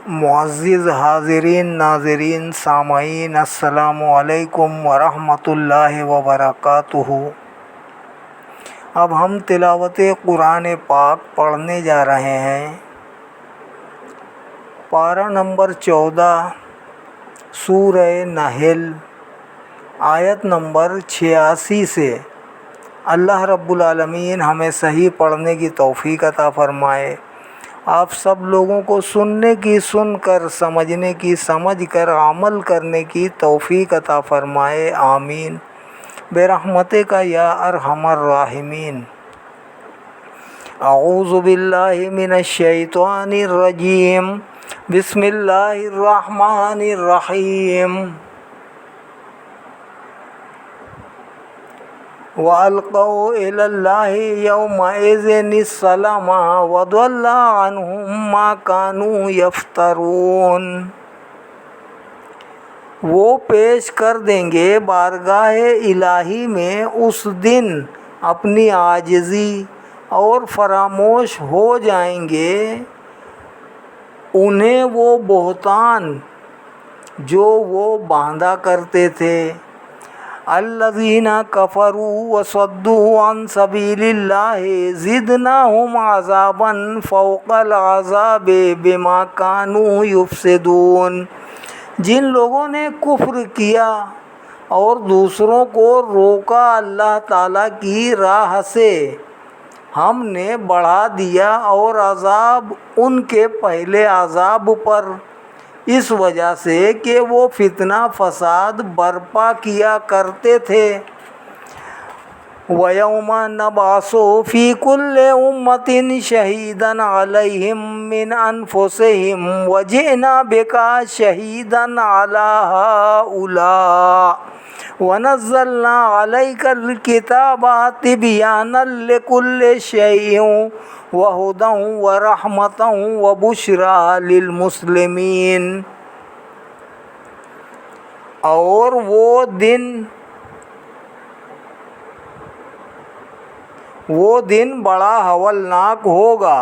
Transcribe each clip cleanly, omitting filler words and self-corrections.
معزز حاضرین ناظرین سامعین السلام علیکم ورحمۃ اللہ وبرکاتہ۔ اب ہم تلاوت قرآن پاک پڑھنے جا رہے ہیں۔ پارہ نمبر 14 سورہ نحل آیت نمبر 86 سے۔ اللہ رب العالمین ہمیں صحیح پڑھنے کی توفیق عطا فرمائے، آپ سب لوگوں کو سننے کی سن کر، سمجھنے کی سمجھ کر، عمل کرنے کی توفیق عطا فرمائے، آمین برحمتک یا ارحم الراحمین۔ اعوذ باللہ من الشیطان الرجیم، بسم اللہ الرحمن الرحیم۔ وَأَلْقَوْا إِلَى اللَّهِ يَوْمَئِذٍ السَّلَامَ وَضَلَّ عَنْهُمْ مَا كَانُوا يَفْتَرُونَ۔ وہ پیش کر دیں گے بارگاہ الہی میں اس دن اپنی عاجزی اور فراموش ہو جائیں گے انہیں وہ بہتان جو وہ باندھا کرتے تھے۔ الذین کفروا وصدوا عن سبیل اللہ زدناہم عذابا فوق العذاب بما کانوا یفسدون۔ جن لوگوں نے کفر کیا اور دوسروں کو روکا اللہ تعالیٰ کی راہ سے، ہم نے بڑھا دیا اور عذاب ان کے پہلے عذاب پر، اس وجہ سے کہ وہ فتنہ فساد برپا کیا کرتے تھے۔ وَيَوْمَ نَبْعَثُ فِي كُلِّ أُمَّةٍ شَهِيدًا عَلَيْهِمْ مِنْ أَنفُسِهِمْ وَجِئْنَا بِكَ شَهِيدًا عَلَى هَؤُلَاءِ وَنَزَّلْنَا عَلَيْكَ الْكِتَابَ تِبْيَانًا لِكُلِّ شَيْءٍ وَهُدًى وَرَحْمَةً وَبُشْرَىٰ لِلْمُسْلِمِينَ۔ اور وہ دن بڑا ہولناک ہوگا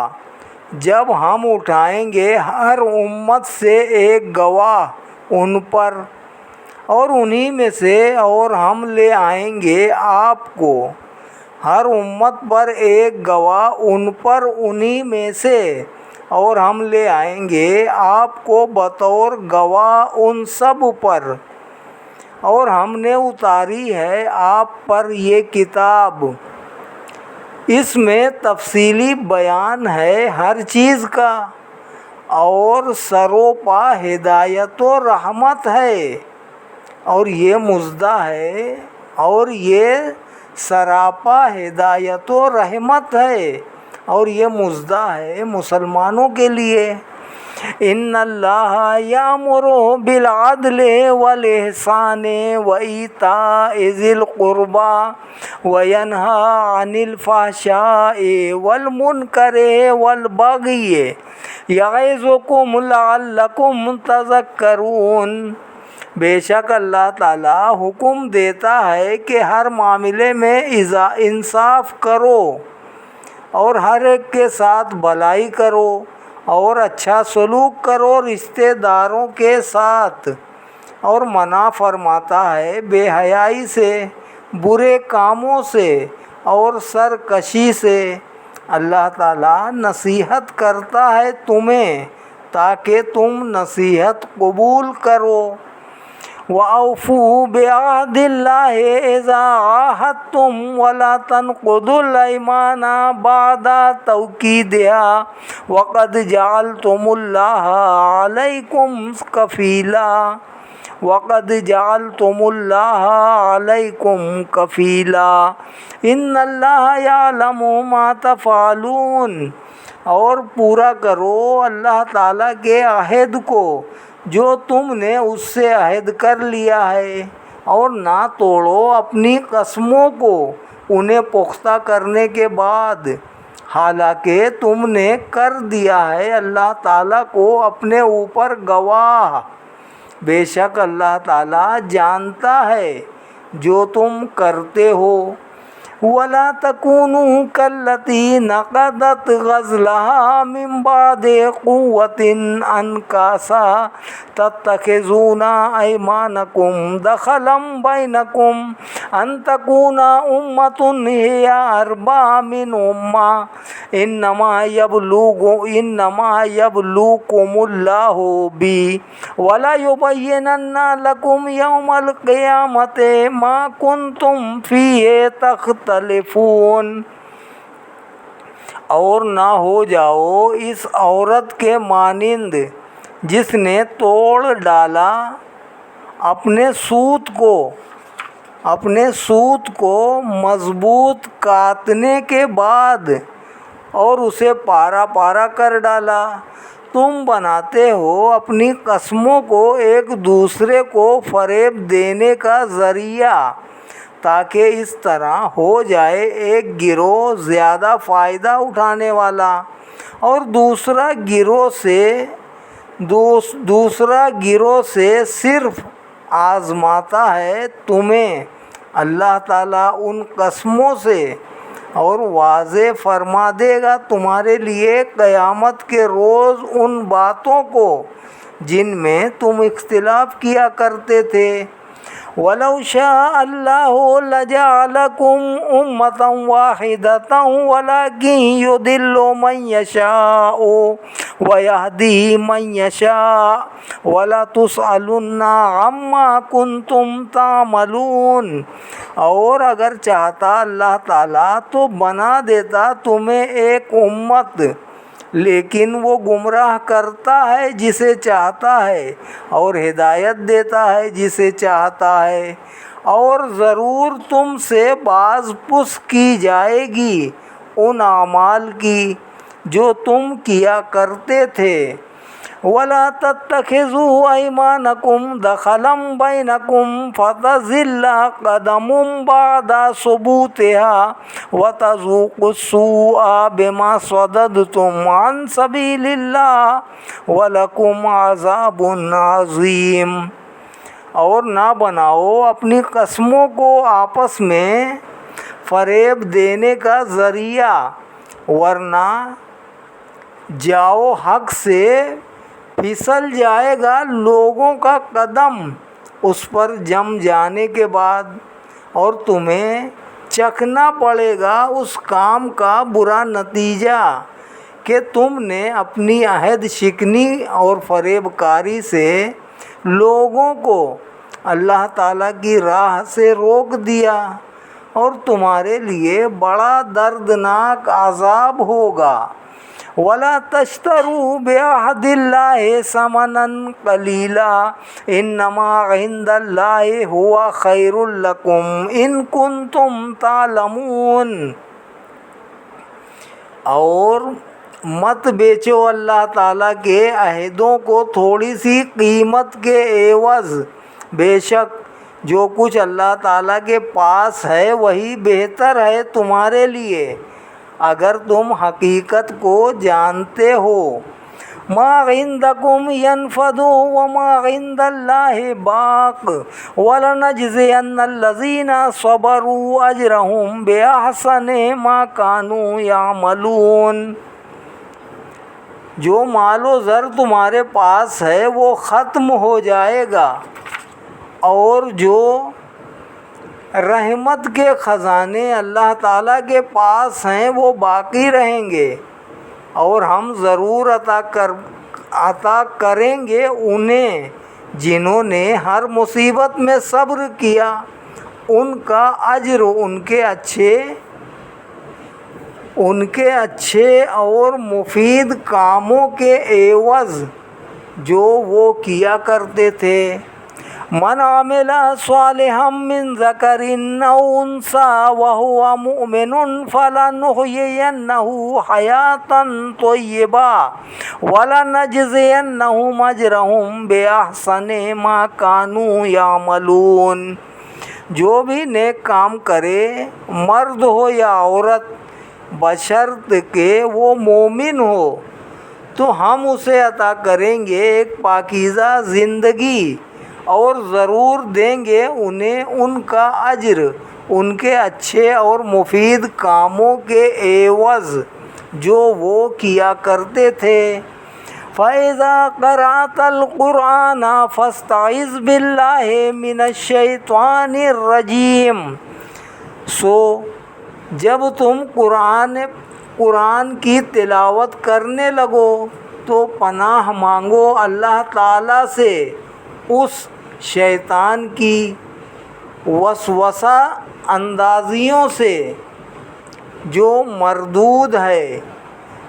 جب ہم اٹھائیں گے ہر امت سے ایک گواہ ان پر، اور انہی میں سے اور ہم لے آئیں گے آپ کو، ہر امت پر ایک گواہ ان پر انہی میں سے، اور ہم لے آئیں گے آپ کو بطور گواہ ان سب پر، اور ہم نے اتاری ہے آپ پر یہ کتاب، اس میں تفصیلی بیان ہے ہر چیز کا، اور سروپا ہدایت و رحمت ہے، اور یہ مژدہ ہے، اور یہ سراپا ہدایت و رحمت ہے، اور یہ مژدہ ہے مسلمانوں کے لیے۔ ان اللہ یامر بالعدل والاحسان وایتاء ذی القربى وینہی عن الفحشاء والمنکر والبغی یعظکم لعلکم تذکرون۔ بے شک اللہ تعالیٰ حکم دیتا ہے کہ ہر معاملے میں انصاف کرو، اور ہر ایک کے ساتھ بھلائی کرو، اور اچھا سلوک کرو رشتہ داروں کے ساتھ، اور منع فرماتا ہے بے حیائی سے، برے کاموں سے، اور سرکشی سے۔ اللہ تعالیٰ نصیحت کرتا ہے تمہیں تاکہ تم نصیحت قبول کرو۔ وَأَوْفُوا بِعَهْدِ اللَّهِ إِذَا عَاهَدتُّمْ وَلَا تَنقُضُوا الْأَيْمَانَ بَعْدَ تَوْكِيدِهَا وَقَدْ جَعَلْتُمُ اللَّهَ عَلَيْكُمْ كَفِيلًا إِنَّ اللَّهَ يَعْلَمُ مَا تَفْعَلُونَ۔ اور پورا کرو اللہ تعالیٰ کے عہد کو جو تم نے اس سے عہد کر لیا ہے، اور نہ توڑو اپنی قسموں کو انہیں پختہ کرنے کے بعد، حالانکہ تم نے کر دیا ہے اللہ تعالیٰ کو اپنے اوپر گواہ۔ بے شک اللہ تعالیٰ جانتا ہے جو تم کرتے ہو۔ ولا تكونوا كالتي نقضت غزلها من بعد قوة أنكاسا تتخذون أيمانكم دخلا بينكم أن تكون أمة هي أربى من أمة إنما يبلوكم الله بي ولا يبينن لكم يوم القيامة ما كنتم فيه تختلفون۔ اور نہ ہو جاؤ اس عورت کے مانند جس نے توڑ ڈالا اپنے سوت کو مضبوط کاٹنے کے بعد اور اسے پارا پارا کر ڈالا۔ تم بناتے ہو اپنی قسموں کو ایک دوسرے کو فریب دینے کا ذریعہ تاکہ اس طرح ہو جائے ایک گروہ زیادہ فائدہ اٹھانے والا اور دوسرا گروہ سے صرف آزماتا ہے تمہیں۔ اللہ تعالیٰ ان قسموں سے اور واضح فرما دے گا تمہارے لیے قیامت کے روز ان باتوں کو جن میں تم اختلاف کیا کرتے تھے۔ وَلَوْ شَاءَ اللَّهُ لَجَعَلَكُمْ أُمَّةً وَاحِدَةً وَلَكِنْ يُضِلُّ مَنْ يَشَاءُ وَيَهْدِي مَنْ يَشَاءُ وَلَتُسْأَلُنَّ عَمَّا كُنْتُمْ تَعْمَلُونَ۔ اور اگر چاہتا اللہ تعالیٰ تو بنا دیتا تمہیں ایک امت، لیکن وہ گمراہ کرتا ہے جسے چاہتا ہے اور ہدایت دیتا ہے جسے چاہتا ہے، اور ضرور تم سے باز پرس کی جائے گی ان اعمال کی جو تم کیا کرتے تھے۔ وَلَا تَتَّخِذُوا أَيْمَانَكُمْ دَخَلًا بَيْنَكُمْ فَتَزِلَّ قَدَمٌ بَعْدَ ثُبُوتِهَا وَتَذُوقُوا السُّوءَ بِمَا صَدَدتُّمْ عَنْ سَبِيلِ اللَّهِ وَلَكُمْ عَذَابٌ عَظِيمٌ۔ اور نہ بناؤ اپنی قسموں کو آپس میں فریب دینے کا ذریعہ، ورنہ جاؤ حق سے پھسل جائے گا لوگوں کا قدم اس پر جم جانے کے بعد، اور تمہیں چکھنا پڑے گا اس کام کا برا نتیجہ کہ تم نے اپنی عہد شکنی اور فریب کاری سے لوگوں کو اللہ تعالیٰ کی راہ سے روک دیا، اور تمہارے لیے بڑا دردناک عذاب ہوگا۔ وَلَا تَشْتَرُوا بِعَهْدِ اللَّهِ ثَمَنًا قَلِيلًا إِنَّمَا عِندَ اللَّهِ هُوَ خَيْرٌ لَكُمْ إِن كُنتُمْ تَعْلَمُونَ۔ اور مت بیچو اللہ تعالیٰ کے عہدوں کو تھوڑی سی قیمت کے عوض، بے شک جو کچھ اللہ تعالیٰ کے پاس ہے وہی بہتر ہے تمہارے لیے اگر تم حقیقت کو جانتے ہو۔ مَا عِندَكُمْ يَنْفَدُ وَمَا عِندَ اللَّهِ بَاقٍ وَلَنَجْزِيَنَّ الَّذِينَ صَبَرُوا أَجْرَهُمْ بِأَحْسَنِ مَا كَانُوا يَعْمَلُونَ۔ جو مال و زر تمہارے پاس ہے وہ ختم ہو جائے گا، اور جو رحمت کے خزانے اللہ تعالیٰ کے پاس ہیں وہ باقی رہیں گے، اور ہم ضرور عطا کریں گے انہیں جنہوں نے ہر مصیبت میں صبر کیا، ان کا اجر ان کے اچھے اور مفید کاموں کے عوض جو وہ کیا کرتے تھے۔ من عمل صالحا من ذکر او انثى وهو مؤمن فلنحيينه حیاتا طیبہ ولنجزینهم اجرهم باحسن ما كانوا یعملون۔ جو بھی نیک کام کرے، مرد ہو یا عورت، بشرط کہ وہ مومن ہو، تو ہم اسے عطا کریں گے ایک پاکیزہ زندگی اور ضرور دیں گے انہیں ان کا اجر ان کے اچھے اور مفید کاموں کے عوض جو وہ کیا کرتے تھے۔ فَإِذَا قَرَأْتَ الْقُرْآنَ فَاسْتَعِذْ بِاللَّهِ مِنَ الشَّيْطَانِ الرَّجِيمِ۔ سو جب تم قرآن کی تلاوت کرنے لگو تو پناہ مانگو اللہ تعالیٰ سے اس شیطان کی وسوسہ اندازیوں سے جو مردود ہے۔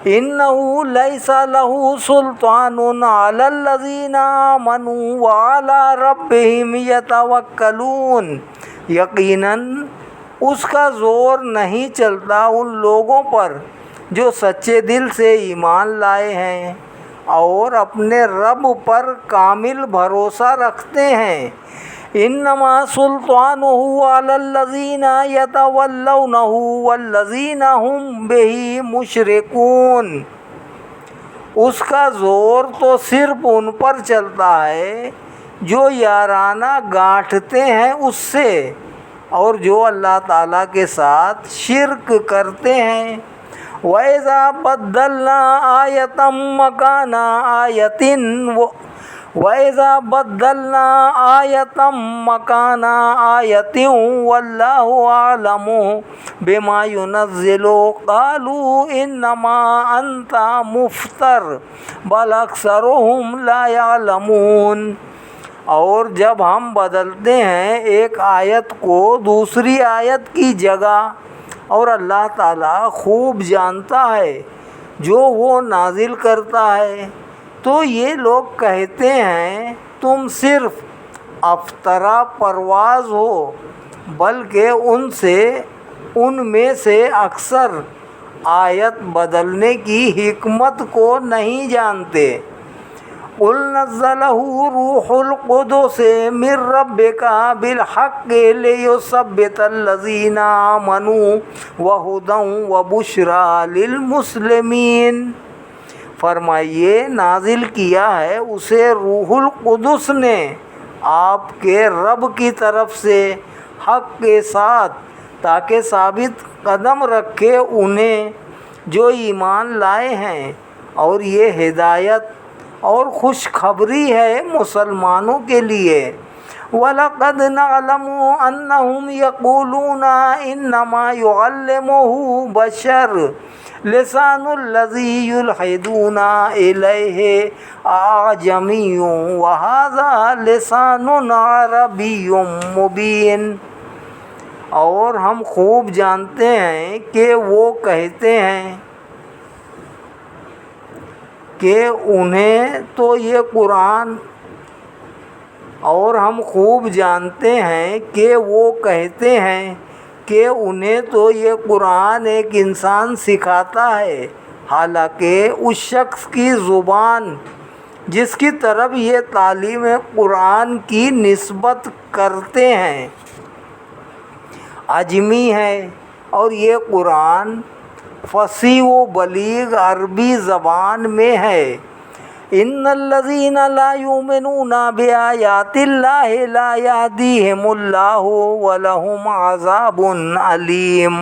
إِنَّهُ لَيْسَ لَهُ سُلْطَانٌ عَلَى الَّذِينَ آمَنُوا وَعَلَى رَبِّهِمْ يَتَوَكَّلُونَ۔ یقیناً اس کا زور نہیں چلتا ان لوگوں پر جو سچے دل سے ایمان لائے ہیں اور اپنے رب پر کامل بھروسہ رکھتے ہیں۔ انما سلطانہ علی الذین یتولونہ والذین ہم بہ مشرکون۔ اس کا زور تو صرف ان پر چلتا ہے جو یارانہ گانٹھتے ہیں اس سے اور جو اللہ تعالیٰ کے ساتھ شرک کرتے ہیں۔ وَإِذَا بَدَّلْنَا آیَةً مَّكَانَ آیَةٍ وَإِذَا بَدَّلْنَا آیَةً مَّكَانَ آیَةٍ وَاللَّهُ أَعْلَمُ بِمَا يُنَزِّلُ قَالُوا إِنَّمَا أَنتَ مُفْتَرٍ بَلْ أَكْثَرُهُمْ لَا يَعْلَمُونَ۔ اور جب ہم بدلتے ہیں ایک آیت کو دوسری آیت کی جگہ اور اللہ تعالیٰ خوب جانتا ہے جو وہ نازل کرتا ہے تو یہ لوگ کہتے ہیں تم صرف افطرا پرواز ہو بلکہ ان میں سے اکثر آیت بدلنے کی حکمت کو نہیں جانتے۔ قُلْ نَزَّلَهُ رُوحُ الْقُدُسِ مِن رَّبِّكَ بِالْحَقِّ لِيُثَبِّتَ الَّذِينَ آمَنُوا وَهُدًى وَبُشْرَىٰ لِلْمُسْلِمِينَ۔ فرمائیے نازل کیا ہے اسے روح القدس نے آپ کے رب کی طرف سے حق کے ساتھ تاکہ ثابت قدم رکھے انہیں جو ایمان لائے ہیں، اور یہ ہدایت اور خوشخبری ہے مسلمانوں کے لیے۔ وَلَقَدْ نَعْلَمُ أَنَّهُمْ يَقُولُونَ إِنَّمَا يُعَلِّمُهُ بَشَرٌ لِسَانُ الَّذِي يُلْحِدُونَ إِلَيْهِ أَعْجَمِيٌّ وَهَذَا لِسَانٌ عَرَبِيٌّ مُّبِينٌ۔ اور ہم خوب جانتے ہیں کہ وہ کہتے ہیں کہ انہیں تو یہ قرآن اور ہم خوب جانتے ہیں کہ وہ کہتے ہیں کہ انہیں تو یہ قرآن ایک انسان سکھاتا ہے، حالانکہ اس شخص کی زبان جس کی طرف یہ تعلیم قرآن کی نسبت کرتے ہیں عجمی ہے، اور یہ قرآن فصیح و بلیغ عربی زبان میں ہے۔ ان الذین لا یؤمنون بآیات اللہ لا یہدیہم اللہ ولہم عذاب علیم۔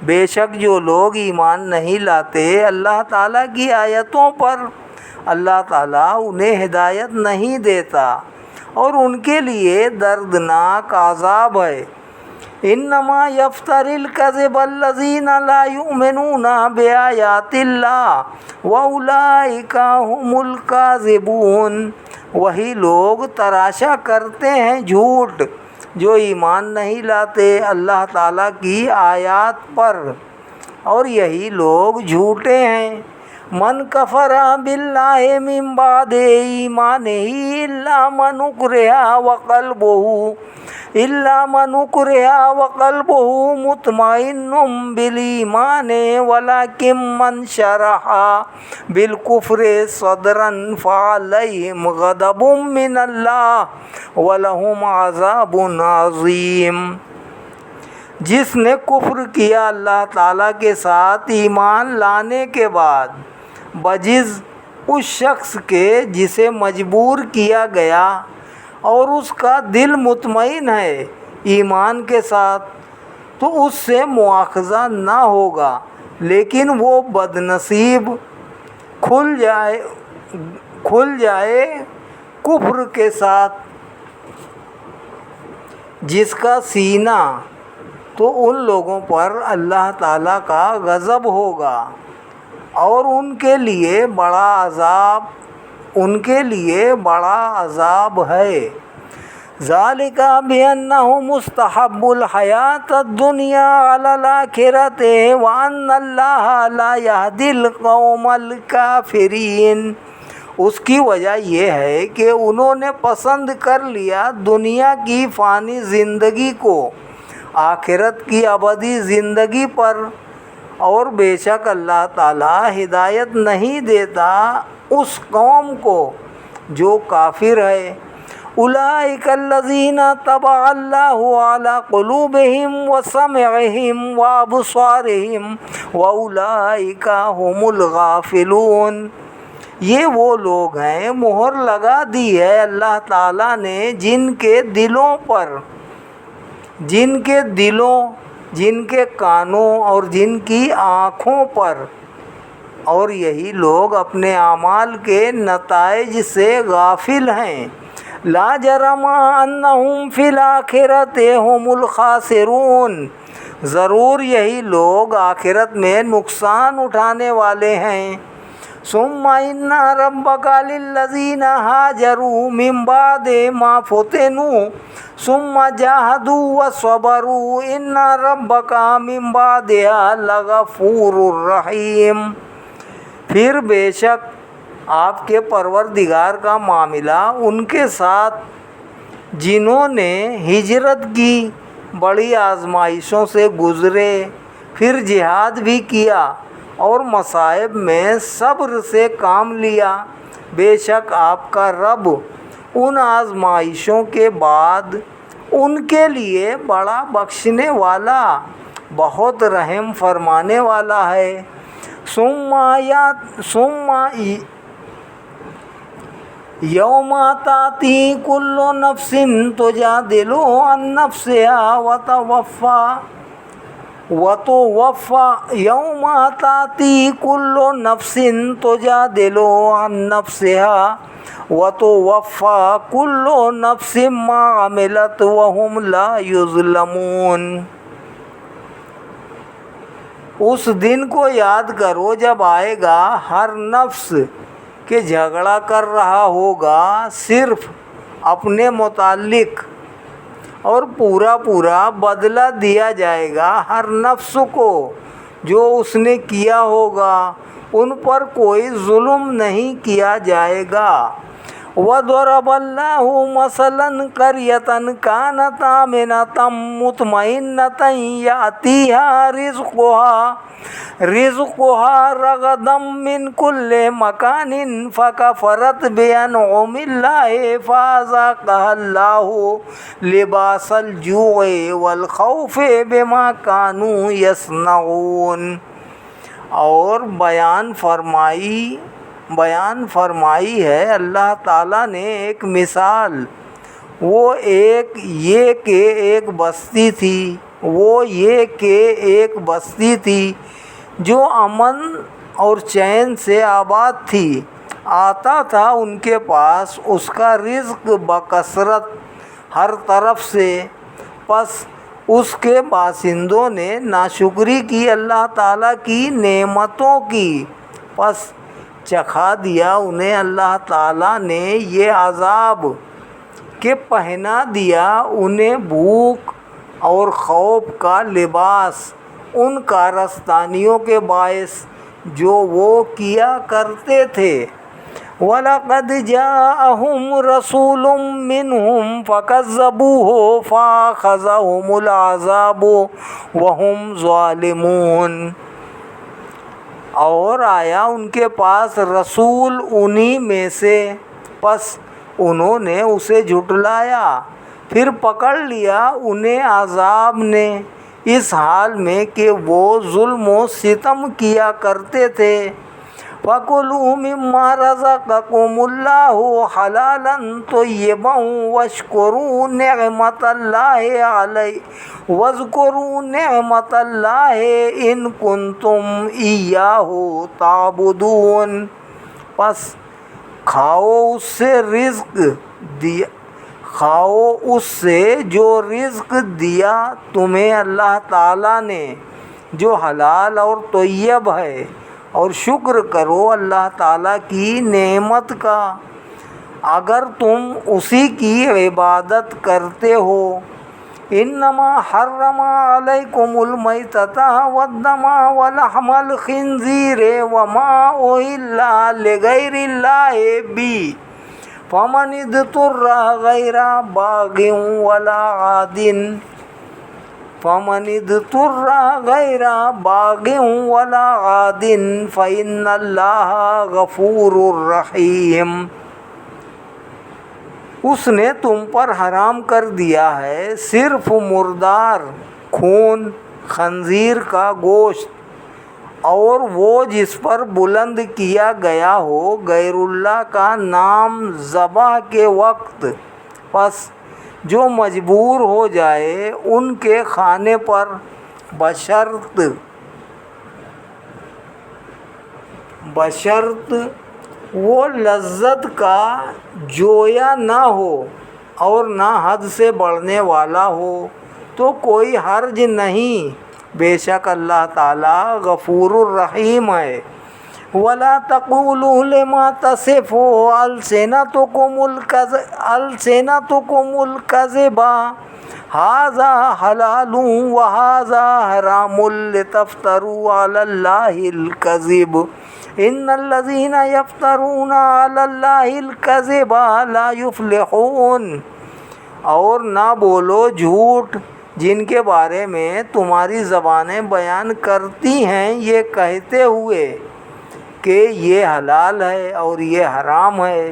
بے شک جو لوگ ایمان نہیں لاتے اللہ تعالیٰ کی آیتوں پر، اللہ تعالیٰ انہیں ہدایت نہیں دیتا اور ان کے لیے دردناک عذاب ہے۔ انما یفتری الکذب الذین لا یؤمنون بآیات اللہ واولئک ھم الکاذبون۔ وہی لوگ تراشا کرتے ہیں جھوٹ جو ایمان نہیں لاتے اللہ تعالیٰ کی آیات پر، اور یہی لوگ جھوٹے ہیں۔ من کفر باللہ من بعد ایمانہ الا من اکرہ وقلبہ مطمئن بالایمان ولکن من شرح بالکفر صدرا فعلیہم غضب من اللہ ولہم عذاب عظیم۔ جس نے کفر کیا اللہ تعالیٰ کے ساتھ ایمان لانے کے بعد بجز اس شخص کے جسے مجبور کیا گیا اور اس کا دل مطمئن ہے ایمان کے ساتھ، تو اس سے مواخذہ نہ ہوگا، لیکن وہ بدنصیب کھل جائے کفر کے ساتھ جس کا سینہ، تو ان لوگوں پر اللہ تعالیٰ کا غضب ہوگا اور ان کے لیے بڑا عذاب ہے۔ ذالک بأنہم مستحب الحیات الدنیا علی الآخرۃ وان اللہ لا یہدی القوم الکافرین۔ اس کی وجہ یہ ہے کہ انہوں نے پسند کر لیا دنیا کی فانی زندگی کو آخرت کی ابدی زندگی پر، اور بے شک اللہ تعالی ہدایت نہیں دیتا اس قوم کو جو کافر ہے۔ اولئک الذین طبع اللہ علی قلوبہم وسمعہم وابصارہم واولئک ہم الغافلون۔ یہ وہ لوگ ہیں، مہر لگا دی ہے اللہ تعالیٰ نے جن کے دلوں، جن کے کانوں اور جن کی آنکھوں پر، اور یہی لوگ اپنے اعمال کے نتائج سے غافل ہیں۔ لا جرم انہم فی الآخرۃ ہم الخاسرون۔ ضرور یہی لوگ آخرت میں نقصان اٹھانے والے ہیں۔ ثم ان ربک للذین ہاجروا من بعد ما فتنوا ثم جاہدوا وصبروا ان ربک من بعدها لغفور رحیم۔ پھر بے شک آپ کے پروردگار کا معاملہ ان کے ساتھ جنہوں نے ہجرت کی، بڑی آزمائشوں سے گزرے، پھر جہاد بھی کیا اور مصائب میں صبر سے کام لیا۔ بے شک آپ کا رب ان آزمائشوں کے بعد ان کے لیے بڑا بخشنے والا، بہت رحم فرمانے والا ہے۔ ثم یوم تأتی کل نفس تجادل عن نفسها یوم تأتی کل نفس تجادل عن نفسها وتوفى كل نفس ما عملت وهم لا يظلمون۔ اس دن کو یاد کرو جب آئے گا ہر نفس کہ جھگڑا کر رہا ہوگا صرف اپنے متعلق، اور پورا بدلہ دیا جائے گا ہر نفس کو جو اس نے کیا ہوگا، ان پر کوئی ظلم نہیں کیا جائے گا۔ وَضَرَبَ اللَّهُ مَثَلًا قَرْيَةً كَانَتْ آمِنَةً مُطْمَئِنَّةً يَأْتِيهَا رِزْقُهَا رَغَدًا مِّن كُلِّ مَكَانٍ فَكَفَرَتْ بِأَنْعُمِ اللَّهِ فَأَذَاقَهَا اللَّهُ لِبَاسَ الْجُوعِ وَالْخَوْفِ بِمَا كَانُوا يَصْنَعُونَ۔ اور بیان فرمائی ہے اللہ تعالیٰ نے ایک مثال، وہ یہ کہ ایک بستی تھی جو امن اور چین سے آباد تھی، آتا تھا ان کے پاس اس کا رزق بکثرت ہر طرف سے، پس اس کے باشندوں نے ناشکری کی اللہ تعالیٰ کی نعمتوں کی، پس چکھا دیا انہیں اللہ تعالیٰ نے یہ عذاب کہ پہنا دیا انہیں بھوک اور خوف کا لباس ان کارستانیوں کے باعث جو وہ کیا کرتے تھے۔ وَلَقَدْ جَاءَهُمْ رَسُولٌ مِّنْهُمْ فَكَذَّبُوهُ فَأَخَذَهُمُ الْعَذَابُ وَهُمْ ظَالِمُونَ۔ اور آیا ان کے پاس رسول انہی میں سے، پس انہوں نے اسے جھٹلایا، پھر پکڑ لیا انہیں عذاب نے، اس حال میں کہ وہ ظلم و ستم کیا کرتے تھے۔ فَكُلُوا مِمَّا رَزَقَكُمُ اللَّهُ حَلَالًا طَيِّبًا وَاشْكُرُوا نِعْمَةَ اللَّهِ إِن كُنتُمْ إِيَّاهُ تَعْبُدُونَ۔ پس کھاؤ اس سے جو رزق دیا تمہیں اللہ تعالیٰ نے، جو حلال اور طیب ہے، اور شکر کرو اللہ تعالیٰ کی نعمت کا اگر تم اسی کی عبادت کرتے ہو۔ انما حرم علیکم المیتۃ والدم ولحم الخنزیر وما اہل لغیر اللہ بہ فمن اضطر غیر باغ ولا عاد فإن اللہ غفور رحیم۔ اس نے تم پر حرام کر دیا ہے صرف مردار خون، خنزیر کا گوشت، اور وہ جس پر بلند کیا گیا ہو غیر اللہ کا نام ذبح کے وقت، پس جو مجبور ہو جائے ان کے کھانے پر بشرط وہ لذت کا جویا نہ ہو اور نہ حد سے بڑھنے والا ہو تو کوئی حرج نہیں، بے شک اللہ تعالیٰ غفور الرحیم ہے۔ وَلَا تَقُولُوا لِمَا تَصِفُ أَلْسِنَتُكُمُ الْكَذِبَ هَٰذَا حَلَالٌ وَهَٰذَا حَرَامٌ لِتَفْتَرُوا عَلَى اللَّهِ الْكَذِبَ إِنَّ الَّذِينَ يَفْتَرُونَ عَلَى اللَّهِ الْكَذِبَ لَا يُفْلِحُونَ۔ اور نہ بولو جھوٹ جن کے بارے میں تمہاری زبانیں بیان کرتی ہیں، یہ کہتے ہوئے کہ یہ حلال ہے اور یہ حرام ہے،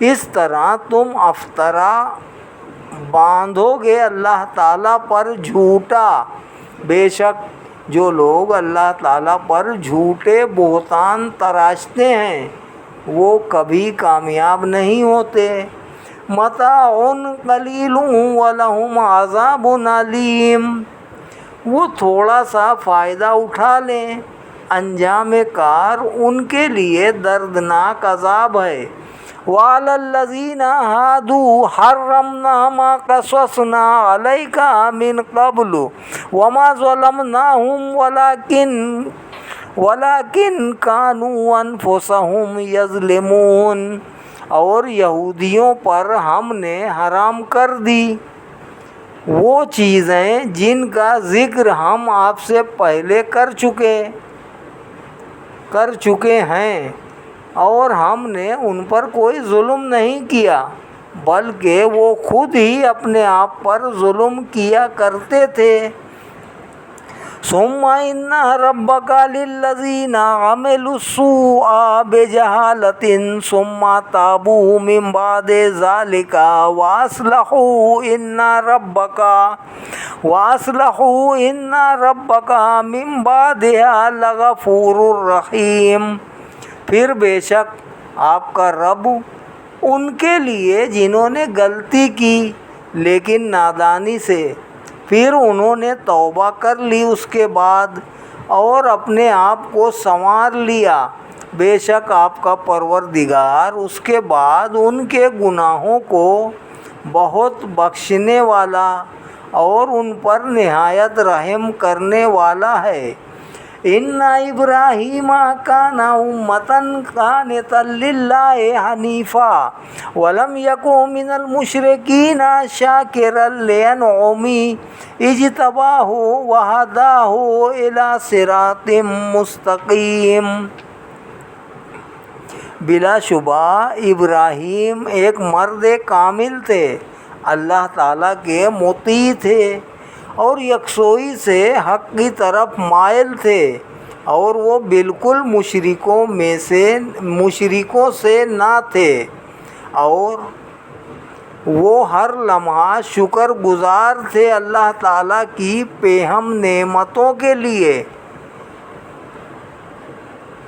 اس طرح تم افطرا باندھو گے اللہ تعالیٰ پر جھوٹا۔ بے شک جو لوگ اللہ تعالیٰ پر جھوٹے بہتان تراشتے ہیں وہ کبھی کامیاب نہیں ہوتے۔ متاع قلیل ولہم عذاب علیم۔ وہ تھوڑا سا فائدہ اٹھا لیں، انجام کار ان کے لیے دردناک عذاب ہے۔ وَعَلَى الَّذِينَ هَادُوا حَرَّمْنَا مَا قَصَصْنَا عَلَيْكَ مِنْ قَبْلُ وَمَا ظَلَمْنَاهُمْ وَلَكِنْ كَانُوا أَنفُسَهُمْ يَظْلِمُونَ۔ اور یہودیوں پر ہم نے حرام کر دی وہ چیزیں جن کا ذکر ہم آپ سے پہلے کر چکے ہیں، اور ہم نے ان پر کوئی ظلم نہیں کیا بلکہ وہ خود ہی اپنے آپ پر ظلم کیا کرتے تھے۔ ثم ان ربک للذین عملوا السوء بجہالة ثم تابوا من بعد ذلك واصلحوا ان ربک من بعدها لغفور رحیم۔ پھر بے شک آپ کا رب ان کے لیے جنہوں نے غلطی کی لیکن نادانی سے، پھر انہوں نے توبہ کر لی اس کے بعد اور اپنے آپ کو سنوار لیا، بے شک آپ کا پروردگار اس کے بعد ان کے گناہوں کو بہت بخشنے والا اور ان پر نہایت رحم کرنے والا ہے۔ ان ابراہیم کان امۃ قانتا للہ حنیفا ولم یک من المشرکین شاکرا لانعمہ اجتباہ وہداہ الی صراط مستقیم۔ بلا شبہ ابراہیم ایک مرد کامل تھے، اللہ تعالیٰ کے مطیع تھے اور یکسوئی سے حق کی طرف مائل تھے، اور وہ بالکل مشرکوں سے نہ تھے، اور وہ ہر لمحہ شکر گزار تھے اللہ تعالیٰ کی پے ہم نعمتوں کے لیے۔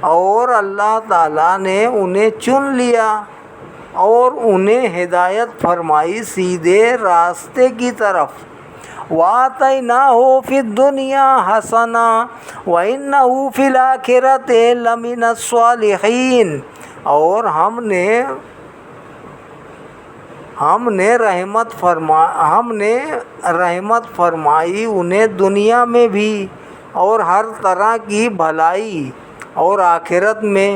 اور اللہ تعالیٰ نے انہیں چن لیا اور انہیں ہدایت فرمائی سیدھے راستے کی طرف۔ وَآتَيْنَاهُ فِي الدُّنْيَا حَسَنَةً وَإِنَّهُ فِي الْآخِرَةِ لَمِنَ الصَّالِحِينَ، اور ہم نے رحمت فرمائی انہیں دنیا میں بھی اور ہر طرح کی بھلائی، اور آخرت میں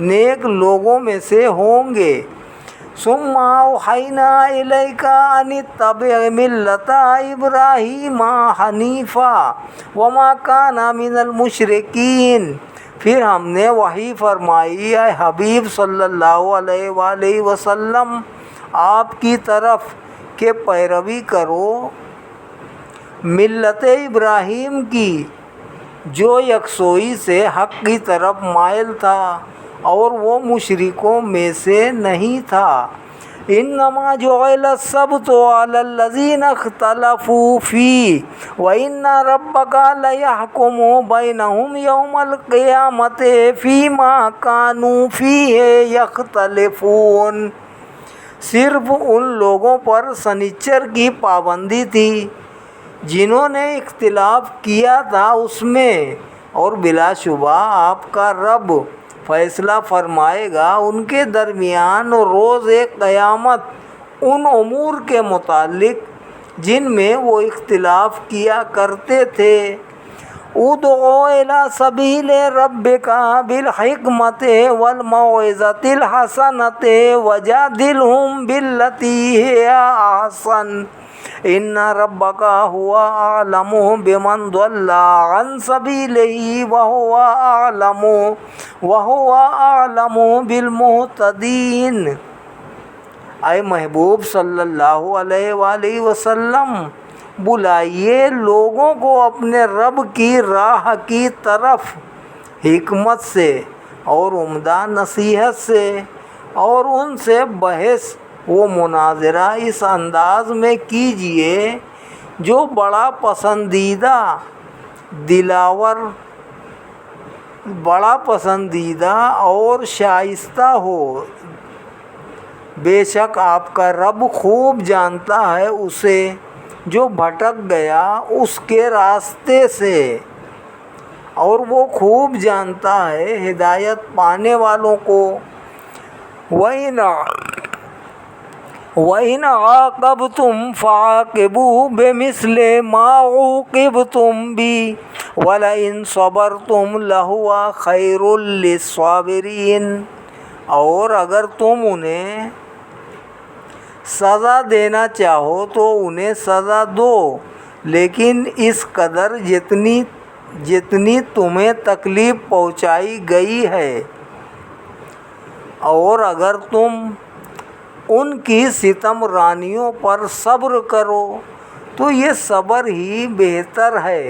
نیک لوگوں میں سے ہوں گے۔ ثم اوحینا الیک ان اتبع ملۃ ابراہیم حنیفا وما کان من المشرکین، پھر ہم نے وحی فرمائی اے حبیب صلی اللہ علیہ وآلہ وسلم آپ کی طرف کہ پیروی کرو ملت ابراہیم کی جو یکسوئی سے حق کی طرف مائل تھا اور وہ مشرکوں میں سے نہیں تھا۔ انما جعل السبت علی الذین اختلفوا فیہ وان ربک لیحکم بینہم یوم القیامۃ فیما کانوا فیہ یختلفون، صرف ان لوگوں پر سنیچر کی پابندی تھی جنہوں نے اختلاف کیا تھا اس میں، اور بلا شبہ آپ کا رب فیصلہ فرمائے گا ان کے درمیان روز قیامت ان امور کے متعلق جن میں وہ اختلاف کیا کرتے تھے۔ ادعو الی سبیل ربک بالحکمۃ والموعظۃ الحسنۃ وجادلہم باللتی ہی احسن ان ربک هو اعلم بمن ضل عن سبیلہ وہو اعلم بالمہتدین۔ اے محبوب صلی اللہ علیہ وآلہ وسلم، بلائیے لوگوں کو اپنے رب کی راہ کی طرف حکمت سے اور عمدہ نصیحت سے، اور ان سے بحث و مناظرہ اس انداز میں کیجیے جو بڑا پسندیدہ اور شائستہ ہو۔ بے شک آپ کا رب خوب جانتا ہے اسے جو بھٹک گیا اس کے راستے سے، اور وہ خوب جانتا ہے ہدایت پانے والوں کو۔ وَإِنْ عَاقَبْتُمْ فَعَاقِبُوا بِمِثْلِ مَا عُوقِبْتُمْ بِهِ وَلَئِنْ صَبَرْتُمْ لَهُوَ خَيْرٌ لِّلصَّابِرِينَ، اور اگر تم انہیں سزا دینا چاہو تو انہیں سزا دو، لیکن اس قدر جتنی تمہیں تکلیف پہنچائی گئی ہے، اور اگر تم ان کی ستم رانیوں پر صبر کرو تو یہ صبر ہی بہتر ہے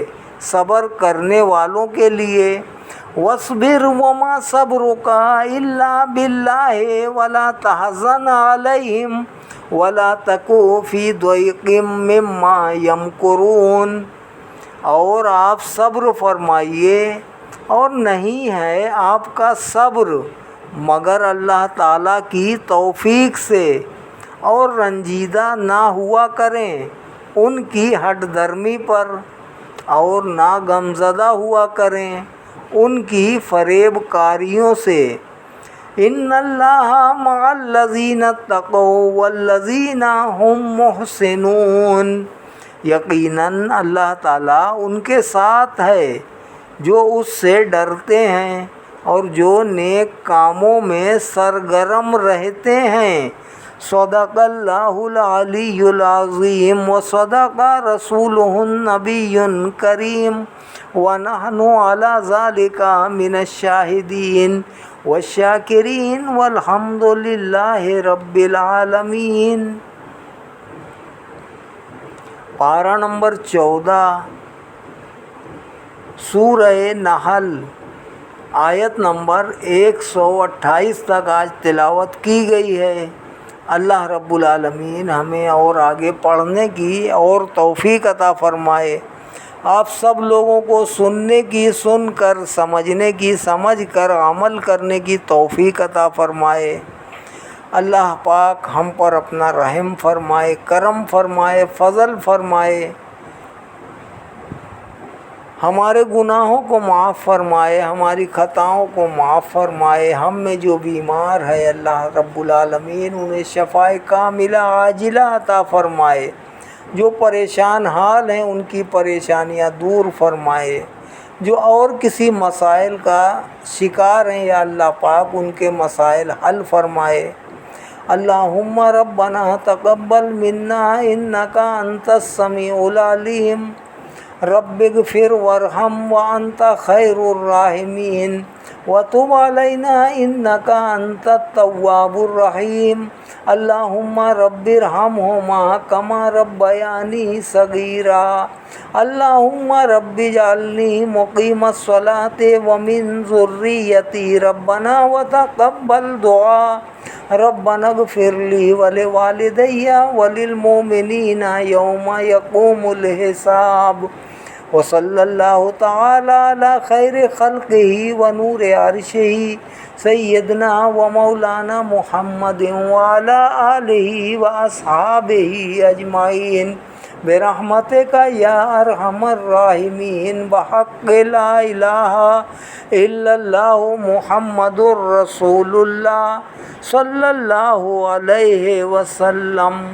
صبر کرنے والوں کے لیے۔ وَاصْبِرْ وَمَا صَبْرُكَ إِلَّا بِاللَّهِ وَلَا تَحْزَنْ عَلَيْهِمْ وَلَا تَكُ فِي ضَيْقٍ مِّمَّا يَمْكُرُونَ، اور آپ صبر فرمائیے، اور نہیں ہے آپ کا صبر مگر اللہ تعالیٰ کی توفیق سے، اور رنجیدہ نہ ہوا کریں ان کی ہٹ درمی پر، اور نہ غمزدہ ہوا کریں ان کی فریب کاریوں سے۔ ان اللہ مع الذین اتقوا والذین هم محسنون، یقیناً اللہ تعالیٰ ان کے ساتھ ہے جو اس سے ڈرتے ہیں اور جو نیک کاموں میں سرگرم رہتے ہیں۔ صدق اللہ العلی العظیم وصدق رسولہ النبی الکریم ونحن علی ذلک من الشاہدین والشاکرین والحمد للہ رب العالمین۔ پارہ نمبر 14 سورہ نحل، آیت نمبر 128 تک آج تلاوت کی گئی ہے۔ اللہ رب العالمین ہمیں اور آگے پڑھنے کی اور توفیق عطا فرمائے۔ آپ سب لوگوں کو سننے کی سن کر، سمجھنے کی سمجھ کر، عمل کرنے کی توفیق عطا فرمائے۔ اللہ پاک ہم پر اپنا رحم فرمائے، کرم فرمائے، فضل فرمائے، ہمارے گناہوں کو معاف فرمائے، ہماری خطاؤں کو معاف فرمائے۔ ہم میں جو بیمار ہے اللہ رب العالمین انہیں شفاء کاملہ عاجلہ عطا فرمائے۔ جو پریشان حال ہیں ان کی پریشانیاں دور فرمائے۔ جو اور کسی مسائل کا شکار ہیں یا اللہ پاک ان کے مسائل حل فرمائے۔ اللہم ربنا تقبل منا انک انت السمیع العلیم رب اغفر وارحم وانت خیر الراحمین وتب علینا انک انت التواب الرحیم اللہم رب ارحمہما کما ربیانی صغیرا اللہم رب اجعلنی مقیم الصلاۃ ومن ذریتی ربنا وتقبل دعاء ربنا اغفر لی ولوالدی وللمؤمنین یوم یقوم الحساب وصلی اللہ تعالی علی خیر خلقہ ونور عرشہ سیدنا و مولانا محمد وعلی آلہ واصحابہ اجمعین برحمتک یا ارحم الراحمین بحق لا الہ الا اللہ محمد الرسول اللہ صلی اللہ علیہ وسلم۔